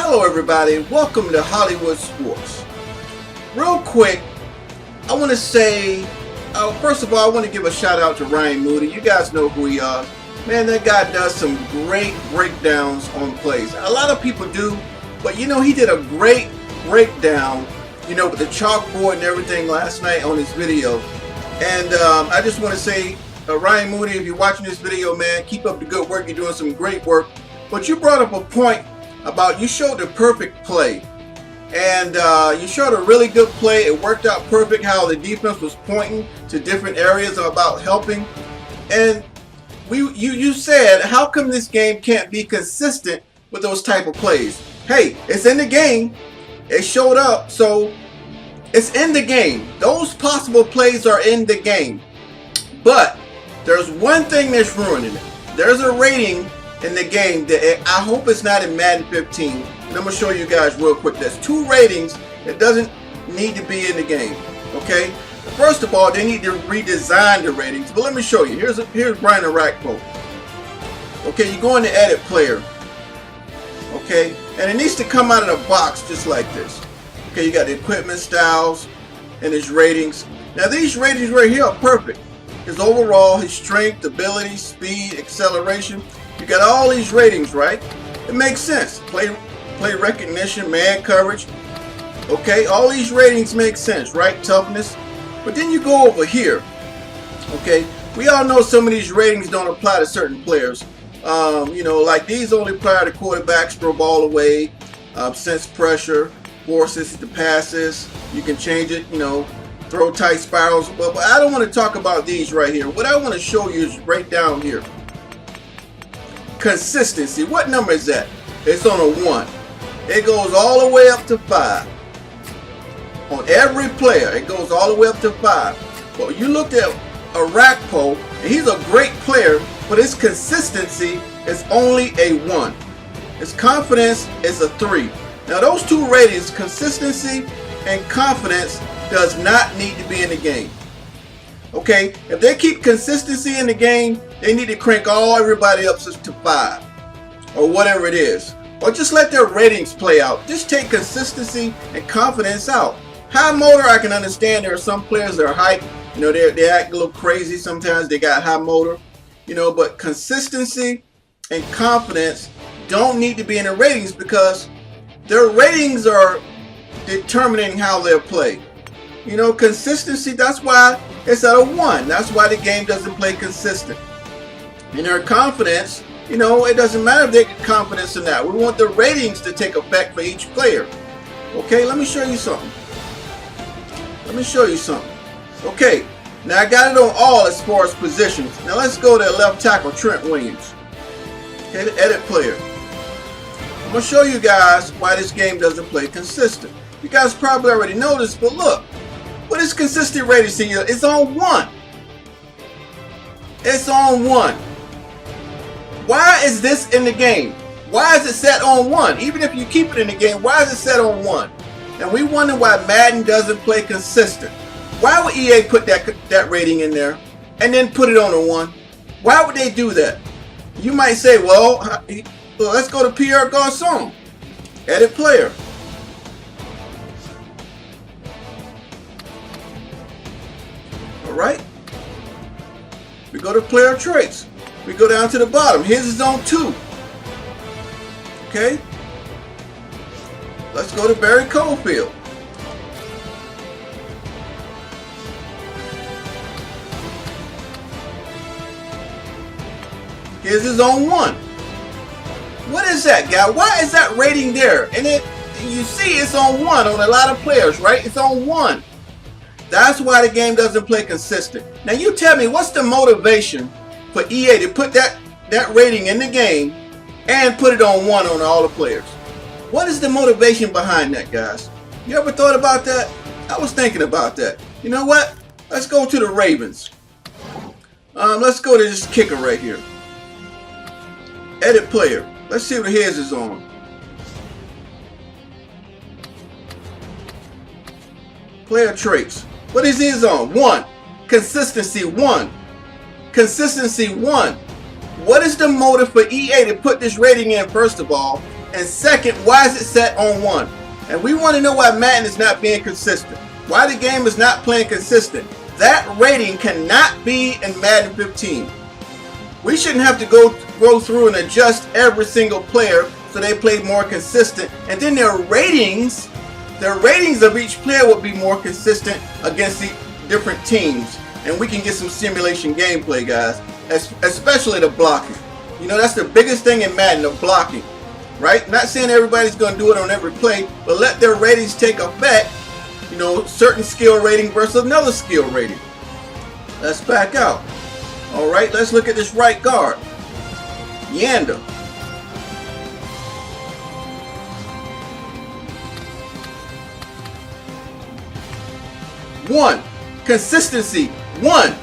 Hello everybody, welcome to Hollywood Sports. Real quick, I want to say, first of all, I want to give a shout out to Ryan Moody. You guys know who he is. Man, that guy does some great breakdowns on plays. A lot of people do, but you know, he did a great breakdown, with the chalkboard and everything last night on his video. And I just want to say, Ryan Moody, if you're watching this video, man, keep up the good work. You're doing some great work. But you brought up a point about you showed the perfect play. And you showed a really good play. It worked out perfect how the defense was pointing to different areas about helping. And you said, how come this game can't be consistent with those type of plays? Hey, it's in the game. It showed up, so it's in the game. Those possible plays are in the game. But there's one thing that's ruining it. There's a rating in the game that I hope it's not in Madden 15. And I'm going to show you guys real quick. There's two ratings that doesn't need to be in the game. Okay? First of all, they need to redesign the ratings. But let me show you. Here's Brian Arakpo. Okay, you go into edit player. Okay? And it needs to come out of the box just like this. Okay, you got the equipment styles and his ratings. Now these ratings right here are perfect. His overall, his strength, ability, speed, acceleration. You got all these ratings, right? It makes sense. Play recognition, man coverage. Okay, all these ratings make sense, right? Toughness. But then you go over here. Okay, we all know some of these ratings don't apply to certain players. Like these only apply to quarterbacks, throw ball away, sense pressure, forces the passes. You can change it, throw tight spirals. But I don't want to talk about these right here. What I want to show you is right down here. Consistency. What number is that? It's on a 1. It goes all the way up to 5. On every player, it goes all the way up to 5. But you looked at Arakpo, and he's a great player, but his consistency is only a 1. His confidence is a 3. Now those two ratings, consistency and confidence, does not need to be in the game. Okay, if they keep consistency in the game, they need to crank everybody up to 5 or whatever it is, or just let their ratings play out. Just take consistency and confidence out. High motor, I can understand. There are some players that are hype, they act a little crazy sometimes. They got high motor, but consistency and confidence don't need to be in the ratings because their ratings are determining how they'll play. Consistency, that's why it's at a 1. That's why the game doesn't play consistent. And their confidence, it doesn't matter if they get confidence or not. We want the ratings to take effect for each player. Okay, let me show you something. Okay, now I got it on all as far as positions. Now let's go to left tackle Trent Williams. Okay, the edit player. I'm going to show you guys why this game doesn't play consistent. You guys probably already know this, but look. What is consistent rating here? It's on 1. It's on 1. Why is this in the game? Why is it set on 1? Even if you keep it in the game, why is it set on 1? And we wonder why Madden doesn't play consistent. Why would EA put that rating in there and then put it on a 1? Why would they do that? You might say, well, let's go to Pierre Garçon. Edit player. Right? We go to player traits. We go down to the bottom. His is on 2. Okay? Let's go to Barry Cofield. His is on 1. What is that, guy? Why is that rating there? And you see it's on 1 on a lot of players, right? It's on 1. That's why the game doesn't play consistent. Now you tell me, what's the motivation for EA to put that rating in the game and put it on 1 on all the players? What is the motivation behind that, guys? You ever thought about that? I was thinking about that. You know what? Let's go to the Ravens. Let's go to this kicker right here. Edit player. Let's see what his is on. Player traits. What is his on? 1. Consistency 1. Consistency 1. What is the motive for EA to put this rating in first of all? And second, why is it set on 1? And we want to know why Madden is not being consistent. Why the game is not playing consistent. That rating cannot be in Madden 15. We shouldn't have to go through and adjust every single player so they play more consistent. And then their ratings of each player will be more consistent against the different teams. And we can get some simulation gameplay, guys, especially the blocking. You know, that's the biggest thing in Madden, the blocking, right? Not saying everybody's going to do it on every play, but let their ratings take effect. You know, certain skill rating versus another skill rating. Let's back out. All right, let's look at this right guard, Yanda. One, consistency, 1.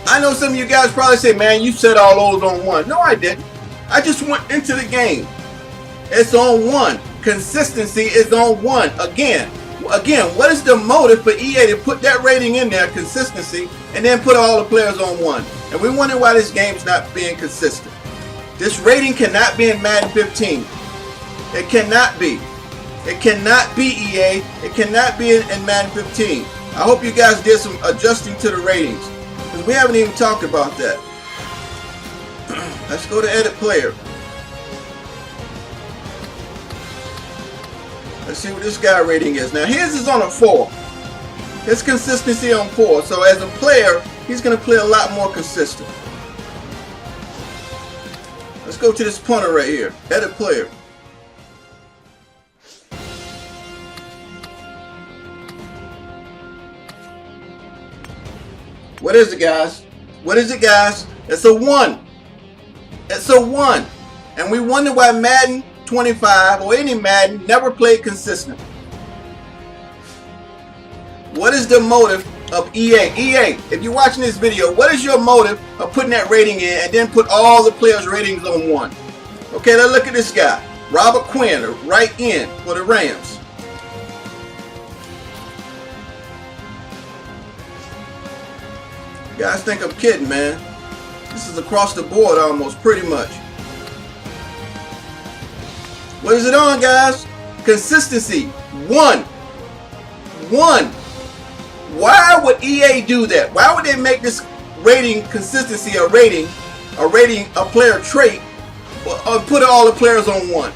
I know some of you guys probably say, man, you said all those on 1. No, I didn't. I just went into the game. It's on 1. Consistency is on 1. Again, what is the motive for EA to put that rating in there, consistency, and then put all the players on 1? And we wonder why this game's not being consistent. This rating cannot be in Madden 15. It cannot be. It cannot be EA. It cannot be in Madden 15. I hope you guys did some adjusting to the ratings, because we haven't even talked about that. Let's go to edit player. Let's see what this guy rating is. Now his is on a 4. His consistency on 4. So as a player, he's going to play a lot more consistent. Let's go to this punter right here. Edit player. What is it, guys? What is it, guys? It's a 1. It's a 1. And we wonder why Madden 25 or any Madden never played consistent. What is the motive of EA? EA, if you're watching this video, what is your motive of putting that rating in and then put all the players' ratings on 1? Okay, let's look at this guy. Robert Quinn, right end for the Rams. You guys think I'm kidding, man. This is across the board almost, pretty much. What is it on, guys? Consistency, 1. 1. Why would EA do that? Why would they make this rating consistency a player trait, or put all the players on 1?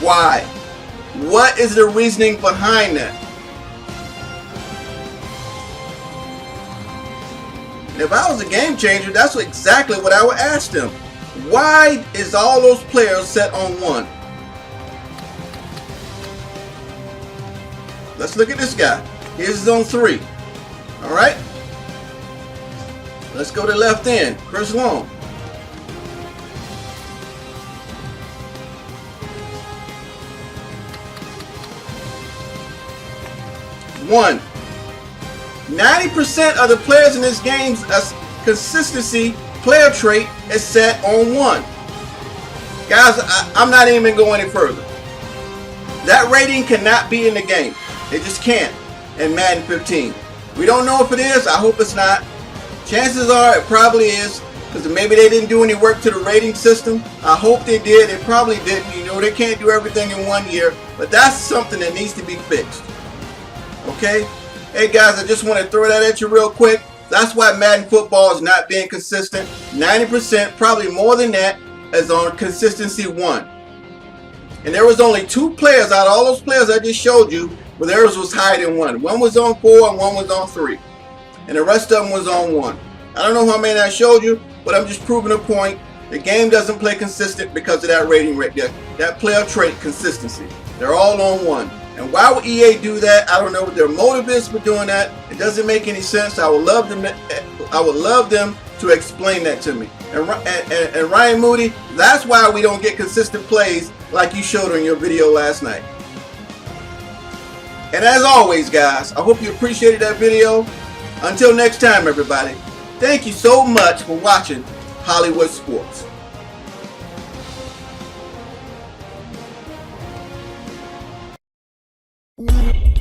Why? What is the reasoning behind that? And if I was a game changer, that's exactly what I would ask them. Why is all those players set on 1? Let's look at this guy. His is on 3. Alright? Let's go to left end. Chris Long. 1. 90% of the players in this game's consistency player trait is set on 1. Guys, I'm not even going to go any further. That rating cannot be in the game. It just can't in Madden 15. We don't know if it is. I hope it's not. Chances are it probably is, because maybe they didn't do any work to the rating system. I hope they did. They probably didn't. You know, they can't do everything in 1 year, but that's something that needs to be fixed. Okay? Hey guys, I just want to throw that at you real quick. That's why Madden football is not being consistent. 90%, probably more than that, is on consistency 1. And there was only 2 players out of all those players I just showed you where theirs was higher than 1. One was on 4 and one was on 3. And the rest of them was on 1. I don't know how many I showed you, but I'm just proving a point. The game doesn't play consistent because of that rating right there. That player trait, consistency. They're all on 1. And why would EA do that? I don't know what their motive is for doing that. It doesn't make any sense. I would love them to explain that to me. And Ryan Moody, that's why we don't get consistent plays like you showed in your video last night. And as always, guys, I hope you appreciated that video. Until next time, everybody, thank you so much for watching Hollywood Sports. What?